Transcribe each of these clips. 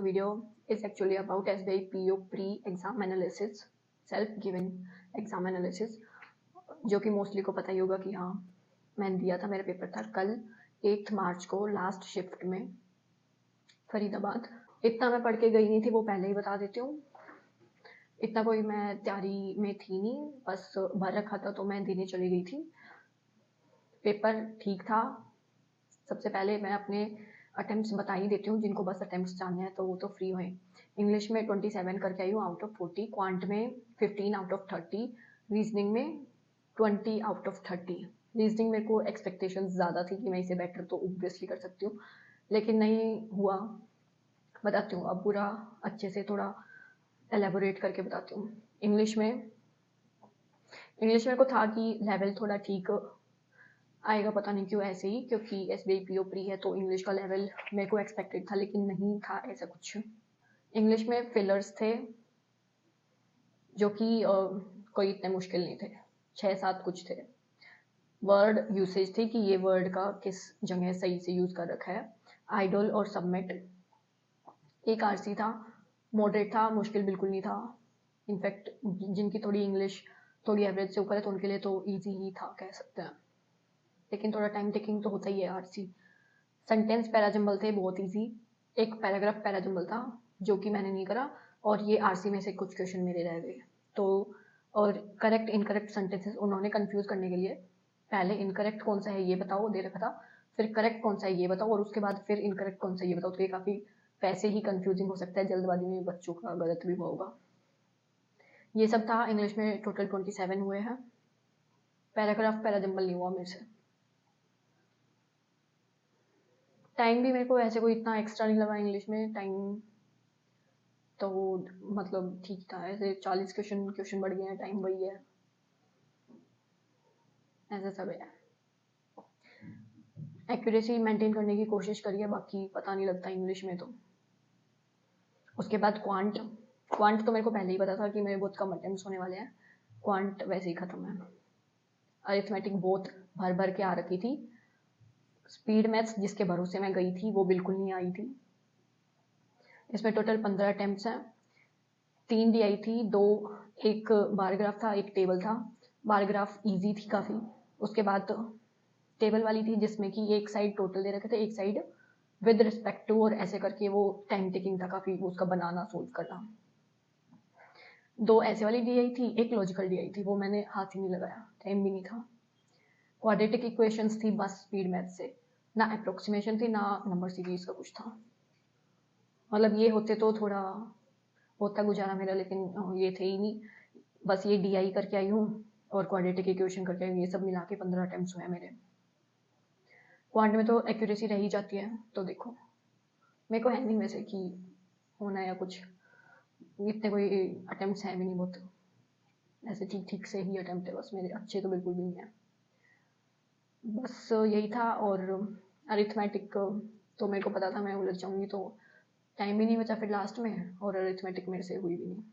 Video is actually about SBI PO pre-exam analysis, self-given exam analysis, जो कि mostly को पता ही होगा कि हाँ मैंने दिया था। मेरा पेपर था कल 8 मार्च को लास्ट शिफ्ट में फरीदाबाद। इतना मैं पढ़ के गई नहीं थी, वो पहले ही बता देती हूँ। इतना कोई मैं तैयारी में थी नहीं, बस भर रखा था तो मैं देने चली गई थी। पेपर ठीक था। सबसे पहले मैं अपने अटेम्प्ट्स बता ही देती हूँ, जिनको बस अटेम्प्ट्स जानने हैं तो वो तो फ्री हुए। इंग्लिश में 27 करके आई हूँ आउट ऑफ 40, क्वांट में 15 आउट ऑफ 30, रीजनिंग में 20 आउट ऑफ 30। रीजनिंग मेरे को एक्सपेक्टेशन ज़्यादा थी कि मैं इसे बेटर तो ऑब्वियसली कर सकती हूँ, लेकिन नहीं हुआ। बताती हूँ अब पूरा अच्छे से थोड़ा एलेबोरेट करके बताती हूँ। इंग्लिश में मेरे को था कि लेवल थोड़ा ठीक आएगा, पता नहीं क्यों ऐसे ही, क्योंकि SBI PO प्री है तो इंग्लिश का लेवल मेरे को एक्सपेक्टेड था, लेकिन नहीं था ऐसा कुछ। इंग्लिश में फिलर्स थे जो कि कोई इतने मुश्किल नहीं थे, 6-7 कुछ थे। वर्ड यूसेज थी कि ये वर्ड का किस जगह सही से यूज़ कर रखा है। आइडल और सबमिट। एक RC था, मॉडरेट था, मुश्किल बिल्कुल नहीं था। इनफैक्ट जिनकी थोड़ी इंग्लिश थोड़ी एवरेज से ऊपर है तो उनके लिए तो ईजी ही था कह सकते हैं, लेकिन थोड़ा टाइम टेकिंग तो होता ही है RC। सेंटेंस पैराजम्बल थे, बहुत इजी। एक पैराग्राफ पैराजम्बल था जो कि मैंने नहीं करा, और ये RC में से कुछ क्वेश्चन मेरे रह गए तो। और करेक्ट इनकरेक्ट सेंटेंसेस उन्होंने कंफ्यूज करने के लिए पहले इनकरेक्ट कौन सा है ये बताओ दे रखा था, फिर करेक्ट कौन सा है ये बताओ, और उसके बाद फिर इनकरेक्ट कौन सा है ये बताओ। तो ये काफ़ी वैसे ही कंफ्यूजिंग हो सकता है, जल्दबाजी में बच्चों का गलत भी हुआ होगा। ये सब था। इंग्लिश में टोटल 27 हुए हैं। पैराग्राफ पैराजम्बल नहीं हुआ मेरे से। टाइम भी मेरे को ऐसे कोई इतना एक्स्ट्रा नहीं लगा इंग्लिश में। टाइम तो मतलब ठीक था, ऐसे 40 क्वेश्चन बढ़ गए हैं, टाइम वही है, ऐसा सब है। एक्यूरेसी मेंटेन करने की कोशिश करिए, बाकी पता नहीं लगता इंग्लिश में तो। उसके बाद क्वांट तो मेरे को पहले ही पता था कि मेरे बहुत कम अटेम्प्ट्स होने वाले हैं। क्वांट वैसे ही खत्म है। अरिथमेटिक बहुत भर भर के आ रखी थी। स्पीड मैथ्स जिसके भरोसे मैं गई थी वो बिल्कुल नहीं आई थी। इसमें टोटल 15 अटेम्प्ट्स हैं। 3 DI थी, 2 एक बार ग्राफ था, एक टेबल था। बार ग्राफ ईजी थी काफ़ी। उसके बाद टेबल वाली थी जिसमें कि एक साइड टोटल दे रखे थे, एक साइड विद रिस्पेक्ट टू, और ऐसे करके वो टाइम टेकिंग था काफ़ी उसका बनाना, सोल्व करना। 2 ऐसे वाली DI थी, एक लॉजिकल DI थी, वो मैंने हाथ ही नहीं लगाया, टाइम भी नहीं था। क्वाड्रेटिक इक्वेशंस थी बस स्पीड मैथ से, ना अप्रोक्सीमेशन थी ना नंबर सीरीज का कुछ था। मतलब ये होते तो थोड़ा होता गुजारा मेरा, लेकिन ये थे ही नहीं। बस ये DI करके आई हूँ और क्वाड्रेटिक इक्वेशन करके आई हूँ, ये सब मिला के 15 अटेम्प्ट्स हुए हैं मेरे। क्वांट में तो एक्यूरेसी रह ही जाती है, तो देखो मेरे को है नहीं वैसे कि होना या कुछ, इतने कोई अटेम्प्ट्स हैं भी नहीं, बहुत ऐसे ठीक ठीक से ही अटेम्प्ट है बस मेरे, अच्छे तो बिल्कुल भी नहीं है। बस यही था। और अरिथमेटिक तो मेरे को पता था मैं उलझ जाऊंगी, तो टाइम भी नहीं बचा फिर लास्ट में, और अरिथमेटिक मेरे से हुई भी नहीं।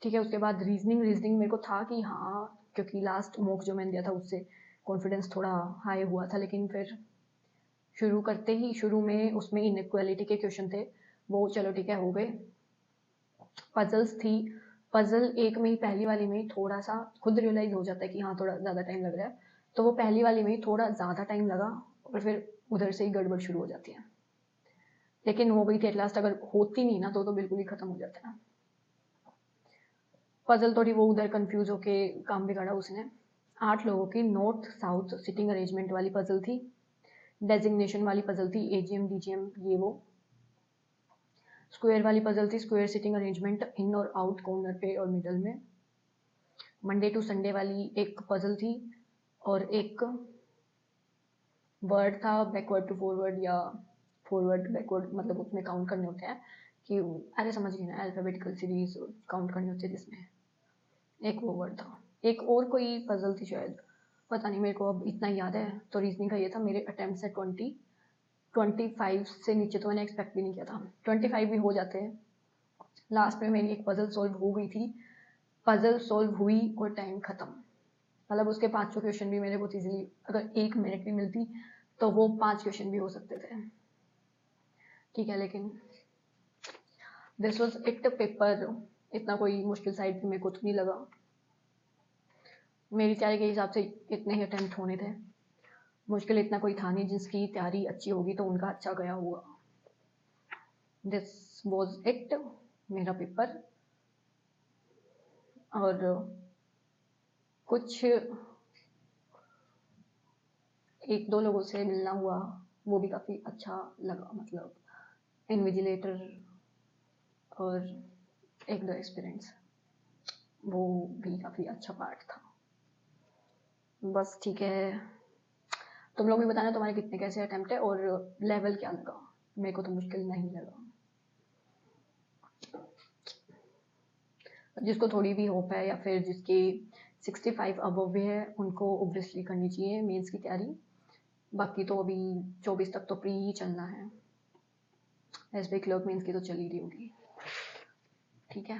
ठीक है, उसके बाद रीजनिंग मेरे को था कि हाँ, क्योंकि लास्ट मॉक जो मैंने दिया था उससे कॉन्फिडेंस थोड़ा हाई हुआ था, लेकिन फिर शुरू करते ही शुरू में उसमें इनइक्वालिटी के क्वेश्चन थे, वो चलो ठीक है हो गए। पजल्स थी, पजल एक में ही पहली वाली में ही थोड़ा सा खुद रियलाइज हो जाता है कि हाँ थोड़ा ज़्यादा टाइम लग रहा है, तो वो पहली वाली में ही थोड़ा ज़्यादा टाइम लगा और फिर उधर से ही गड़बड़ शुरू हो जाती है। लेकिन हो गई थी एट लास्ट, अगर होती नहीं ना तो बिल्कुल ही खत्म हो जाता है। पजल थोड़ी वो उधर कंफ्यूज होके काम बिगाड़ा उसने। 8 लोगों की नॉर्थ साउथ सिटिंग अरेंजमेंट वाली पजल थी। डेजिग्नेशन वाली पजल थी, AGM DGM ये वो। स्क्वायर वाली पजल थी, स्क्वायर सिटिंग अरेंजमेंट इन और आउट कॉर्नर पे और मिडल में। मंडे टू संडे वाली एक पजल थी, और एक वर्ड था बैकवर्ड टू फॉरवर्ड या फॉरवर्ड बैकवर्ड, मतलब उसमें काउंट करने होते हैं कि अरे समझ गई ना, अल्फाबेटिकल सीरीज काउंट करनी होती है जिसमें, एक वो वर्ड था। एक और कोई पजल थी शायद, पता नहीं मेरे को अब इतना याद है। तो रीजनिंग का ये था। मेरे अटेम्प्ट है 25 से नीचे तो मैंने एक्सपेक्ट भी नहीं किया था, 25 भी हो जाते हैं। लास्ट में मेरी एक पजल सॉल्व हो गई थी, पजल सॉल्व हुई और टाइम खत्म। मतलब उसके 5 क्वेश्चन भी मेरे बहुत इजीली, अगर 1 मिनट भी मिलती तो वो 5 क्वेश्चन भी हो सकते थे। ठीक है, लेकिन दिस वॉज इट पेपर, इतना कोई मुश्किल साइड पे मेरे को तो नहीं लगा। मेरी तैयारी के हिसाब से इतने ही अटेम्प्ट होने थे, मुश्किल इतना कोई था नहीं, जिसकी तैयारी अच्छी होगी तो उनका अच्छा गया होगा। दिस वॉज इट मेरा पेपर। और कुछ एक दो लोगों से मिलना हुआ, वो भी काफ़ी अच्छा लगा, मतलब इन्विजिलेटर और एक दो एक्सपीरियंस, वो भी काफ़ी अच्छा पार्ट था। बस ठीक है, तुम लोग भी बताना तुम्हारे कितने कैसे अटेम्प्ट है और लेवल क्या लगा। मेरे को तो मुश्किल नहीं लगा। जिसको थोड़ी भी होप है या फिर जिसकी 65 अबव भी है, उनको ऑब्वियसली करनी चाहिए मेंस की तैयारी। बाकी तो अभी 24 तक तो प्री ही चलना है, एसबीआई क्लर्क मेंस की तो चल ही रही होगी। ठीक है।